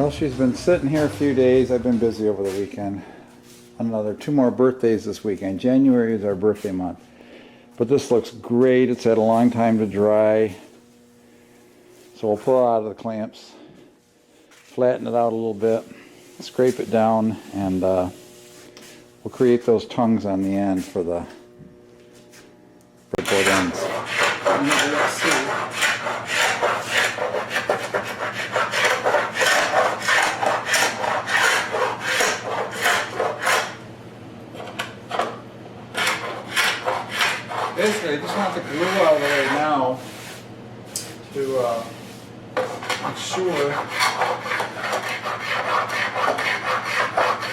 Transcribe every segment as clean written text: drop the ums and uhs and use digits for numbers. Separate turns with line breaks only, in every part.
Well, she's been sitting here a few days. I've been busy over the weekend. Another 2 more birthdays this weekend. January is our birthday month. But this looks great. It's had a long time to dry. So we'll pull it out of the clamps, flatten it out a little bit, scrape it down, and we'll create those tongues on the end for the breadboard ends.
Let's see.
Basically, I just want the glue out of the way now to make sure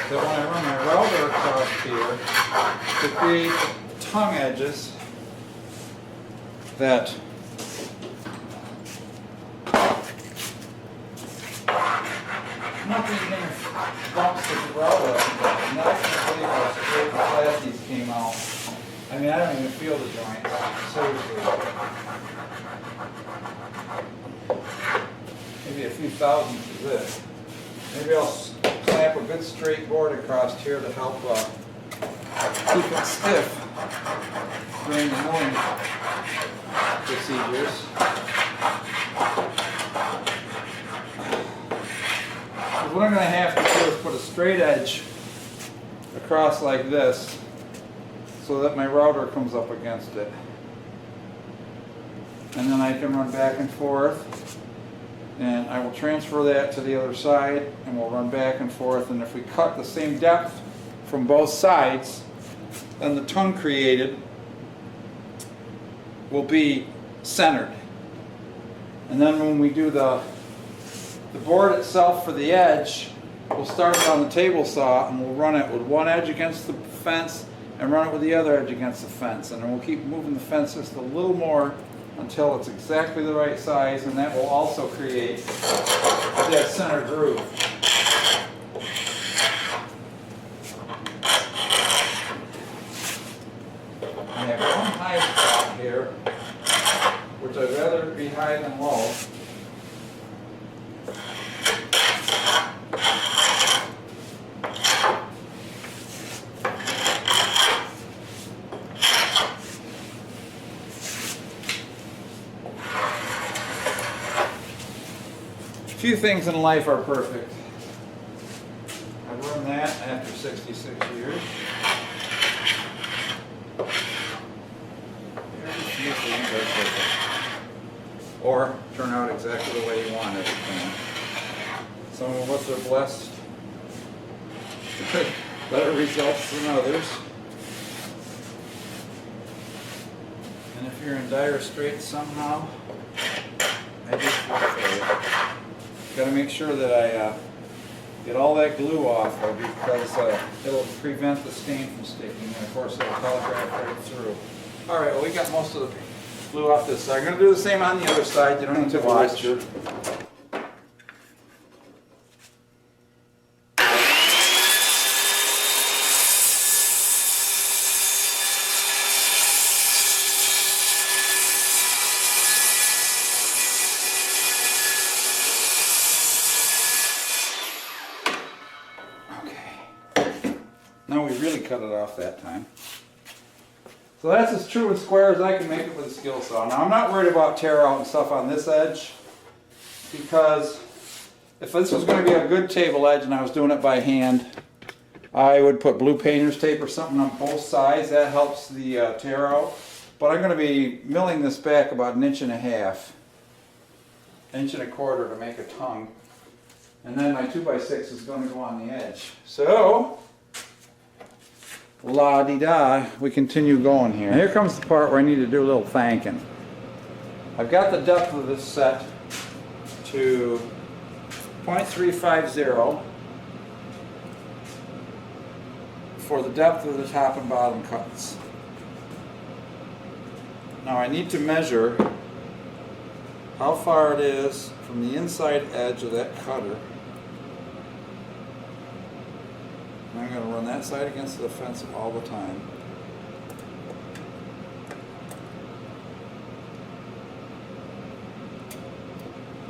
that when I run my router across here to create tongue edges that nothing here bumps the router up and down. And I can't believe how straight and flat these came out. I mean, I don't even feel the joints, seriously. Maybe a few thousandths of this. Maybe I'll clamp a good straight board across here to help keep it stiff during the milling procedures. What I'm going to have to do is put a straight edge across like this, so that my router comes up against it. And then I can run back and forth, and I will transfer that to the other side, and we'll run back and forth, and if we cut the same depth from both sides, then the tongue created will be centered. And then when we do the board itself for the edge, we'll start it on the table saw, and we'll run it with one edge against the fence and run it with the other edge against the fence, and then we'll keep moving the fence just a little more until it's exactly the right size, and that will also create that center groove. I have one high spot here, which I'd rather be high than low. Few things in life are perfect. I've learned that after 66 years. Few things are perfect. Or turn out exactly the way you want everything. Some of us are blessed with better results than others. And if you're in dire straits somehow, I just feel for you. Got to make sure that I get all that glue off because it'll prevent the stain from sticking, and of course it'll telegraph right through. All right, well, we got most of the glue off this side. I'm going to do the same on the other side. You don't need to watch. No, we really cut it off that time. So that's as true and square as I can make it with a skill saw. Now I'm not worried about tear out and stuff on this edge, because if this was going to be a good table edge and I was doing it by hand, I would put blue painter's tape or something on both sides. That helps the tear out. But I'm going to be milling this back about 1.5 inches, 1.25 inches to make a tongue. And then my 2x6 is going to go on the edge. So la-di-da, we continue going here. And here comes the part where I need to do a little thanking. I've got the depth of this set to 0.350 for the depth of the top and bottom cuts. Now I need to measure how far it is from the inside edge of that cutter. I'm going to run that side against the fence all the time.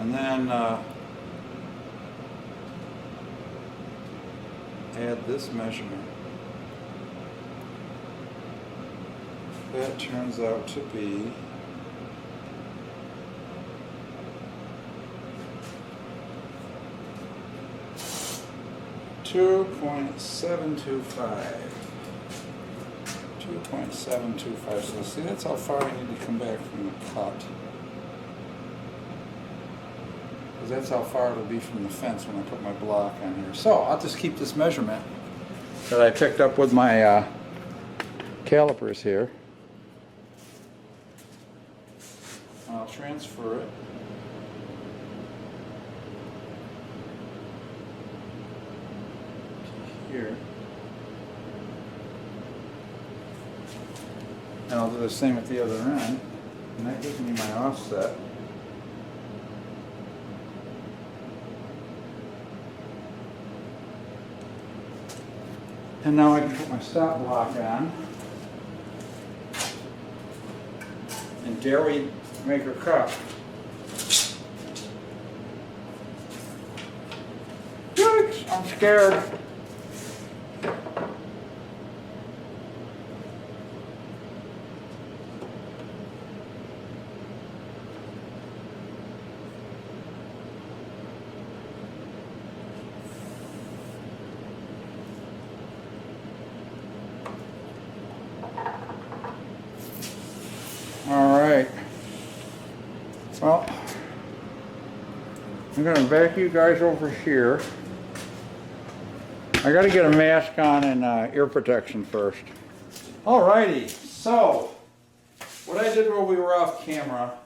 And then add this measurement. That turns out to be 2.725. 2.725. So see, that's how far I need to come back from the cut. Because that's how far it'll be from the fence when I put my block on here. So I'll just keep this measurement that I picked up with my calipers here. I'll transfer it. Here. And I'll do the same at the other end. And that gives me my offset. And now I can put my stop block on. And dare we make her cut. Yikes, I'm scared. All right. Well, I'm going to back you guys over here. I got to get a mask on and ear protection first. Alrighty, so what I did while we were off camera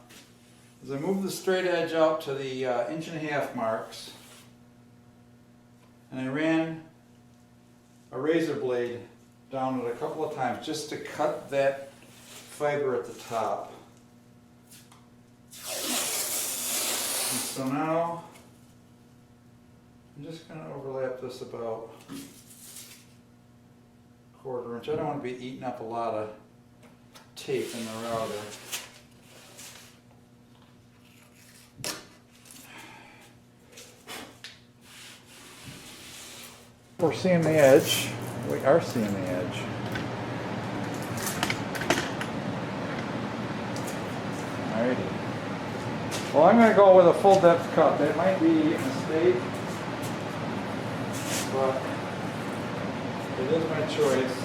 is I moved the straight edge out to the 1.5 inch marks, and I ran a razor blade down it a couple of times just to cut that fiber at the top. And so now I'm just going to overlap this about 1/4 inch. I don't want to be eating up a lot of tape in the router. We're seeing the edge. We are seeing the edge. Alrighty. Well, I'm going to go with a full depth cut. That might be a mistake, but it is my choice.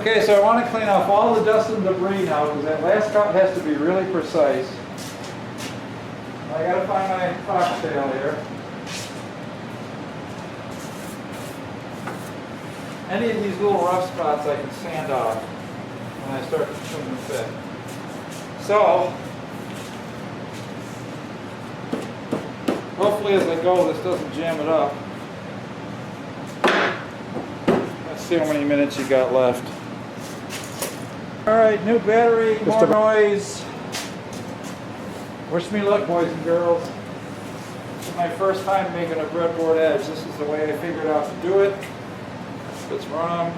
Okay, so I want to clean off all the dust and debris now because that last cut has to be really precise. I gotta find my foxtail here. Any of these little rough spots I can sand off when I start to trim the fit. So, hopefully as I go this doesn't jam it up. Let's see how many minutes you got left. Alright, new battery, more noise. Wish me luck, boys and girls. This is my first time making a breadboard edge. This is the way I figured out to do it. It's wrong.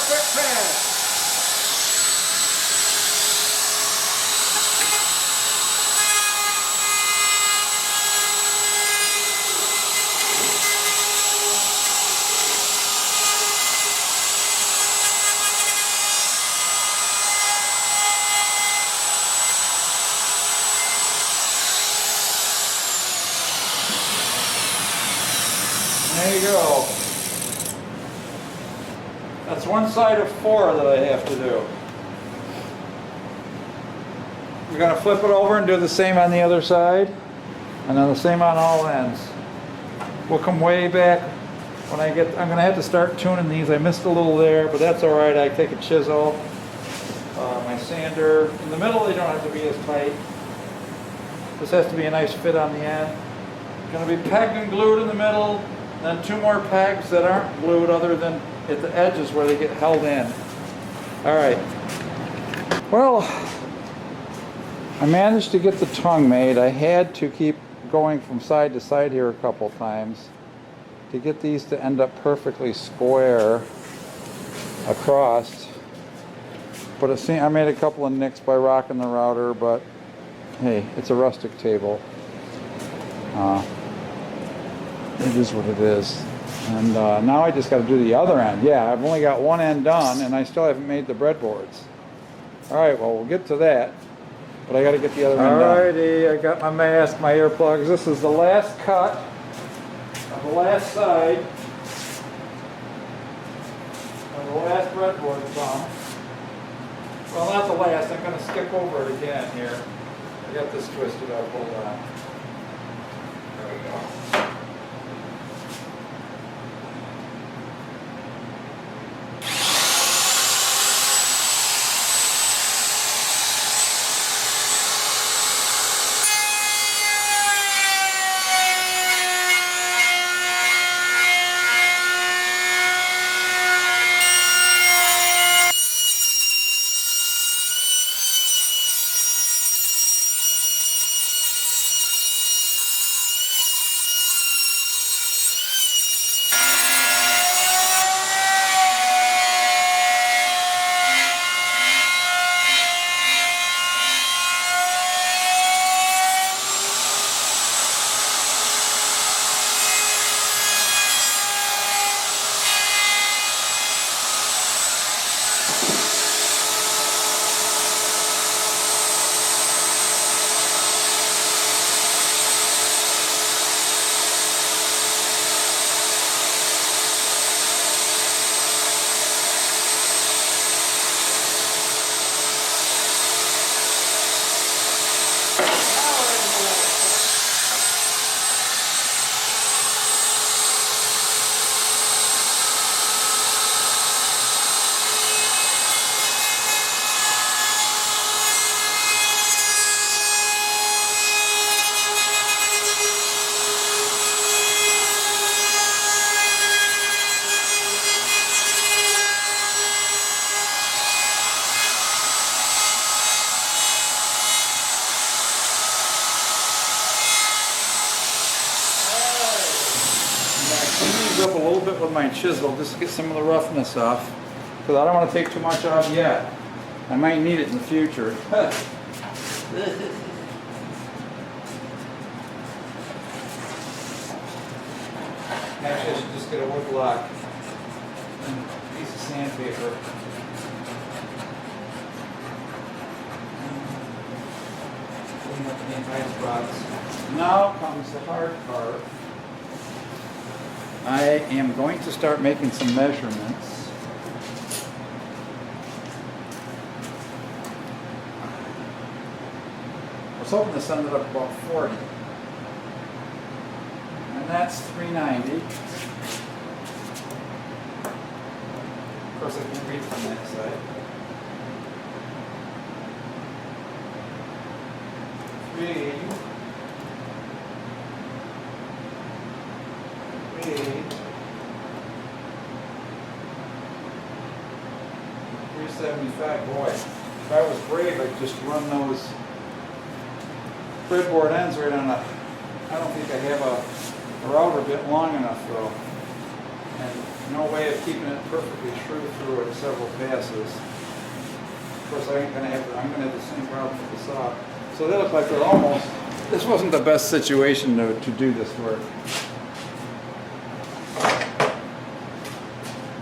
Quick pass. There you go. That's one side of 4 that I have to do. We're going to flip it over and do the same on the other side, and then the same on all ends. We'll come way back when I'm going to have to start tuning these. I missed a little there, but that's all right. I take a chisel, my sander. In the middle, they don't have to be as tight. This has to be a nice fit on the end. Going to be pegged and glued in the middle, then 2 more pegs that aren't glued other than at the edges where they get held in. All right. Well, I managed to get the tongue made. I had to keep going from side to side here a couple times to get these to end up perfectly square across. But I made a couple of nicks by rocking the router, but hey, it's a rustic table. It is what it is. And now I just got to do the other end. Yeah, I've only got one end done, and I still haven't made the breadboards. All right, well, we'll get to that. But I got to get the other end done. Alrighty, I got my mask, my earplugs. This is the last cut of the last side of the last breadboard thumb. Well, not the last. I'm going to skip over it again here. I got this twisted up. Hold on. There we go. my chisel just to get some of the roughness off, because I don't want to take too much off yet. I might need it in the future. Actually, I should just get a wood block and a piece of sandpaper. Clean up the tight spots. Now comes the hard part. I am going to start making some measurements. I was hoping to send it up about 40. And that's 390. Of course, I can read from that side. 380. 375. Boy, if I was brave, I'd just run those breadboard ends right on a. I don't think I have a router bit long enough though, and no way of keeping it perfectly true through it several passes. Of course, I'm gonna have the same problem with the saw. So they look like they're almost. This wasn't the best situation to do this work.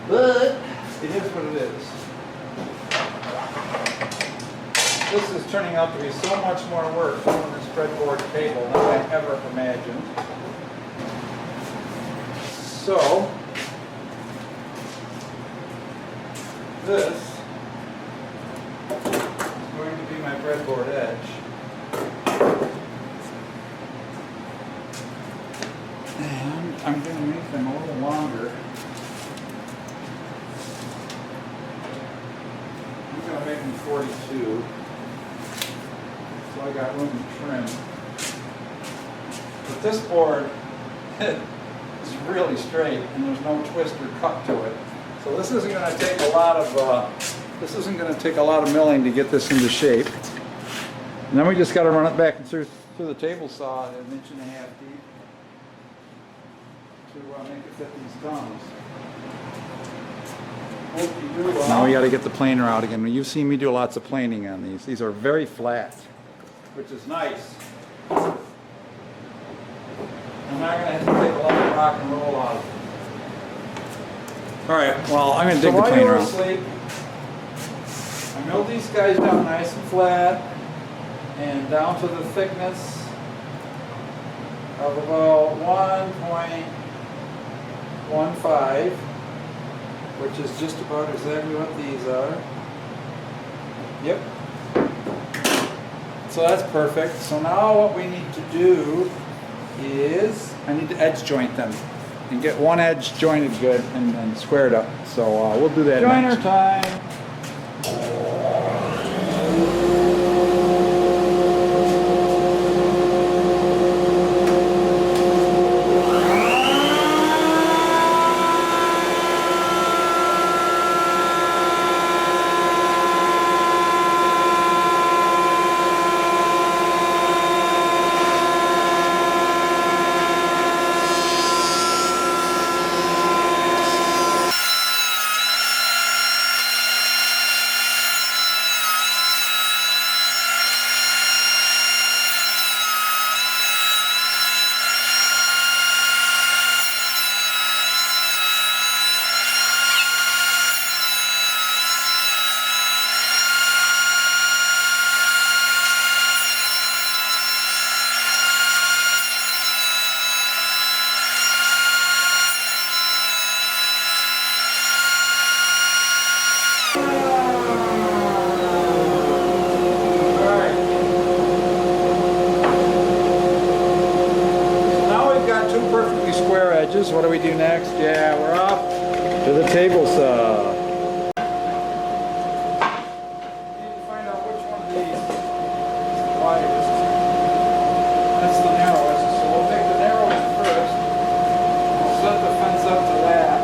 But it is what it is. This is turning out to be so much more work on this breadboard table than I ever imagined. So, this is going to be my breadboard edge. And I'm going to make them a little longer. I'm going to make them 42. So I got room to trim. But this board is really straight and there's no twist or cut to it. So this isn't going to take a lot of milling to get this into shape. And then we just got to run it back through the table saw at 1.5 inches deep to make it fit these thumbs. Now we got to get the planer out again. You've seen me do lots of planing on these. These are very flat, which is nice. I'm not going to have to take a lot of rock and roll out of it. All right, well, I'm going to dig the planer out. So while you were asleep, I milled these guys down nice and flat and down to the thickness of about 1.15, which is just about exactly what these are. Yep. So that's perfect. So now what we need to do is I need to edge joint them and get one edge jointed good and squared up. So we'll do that
Joiner
next.
time.
What do we do next? Yeah, we're off to the table saw. Need to find out which one of these is the widest. That's the narrowest, so we'll take the narrowest first. We'll set the fence up to that.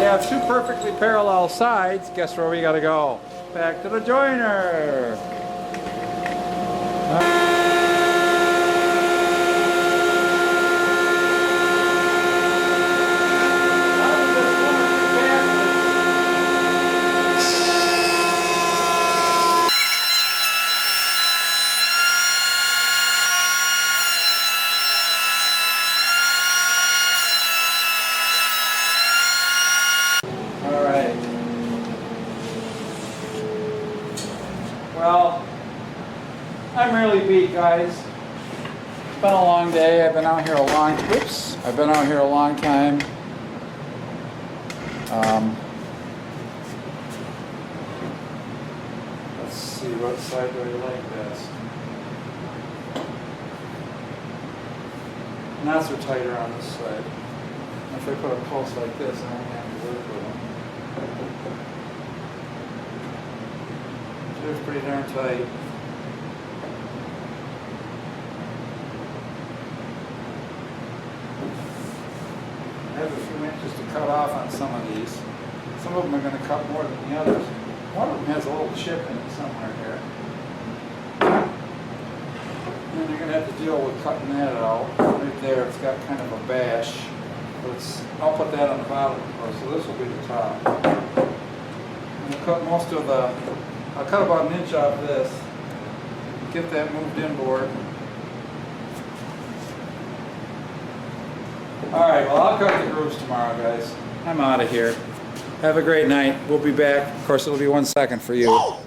have two perfectly parallel sides, guess where we gotta go? Back to the joiner. Well, I'm really beat, guys. It's been a long day. I've been out here a long time. Let's see, what side do I like best? Knots are tighter on this side. If I put a post like this, I won't have to work with them. It's pretty darn tight. I have a few inches to cut off on some of these. Some of them are going to cut more than the others. One of them has a little chip in it somewhere here. And you're going to have to deal with cutting that out. Right there, it's got kind of a bash. I'll put that on the bottom, of course, so this will be the top. I'll cut most of the, I'll cut about an inch off this, get that moved inboard. Alright, well I'll cut the grooves tomorrow, guys. I'm out of here. Have a great night. We'll be back. Of course, it'll be 1 second for you.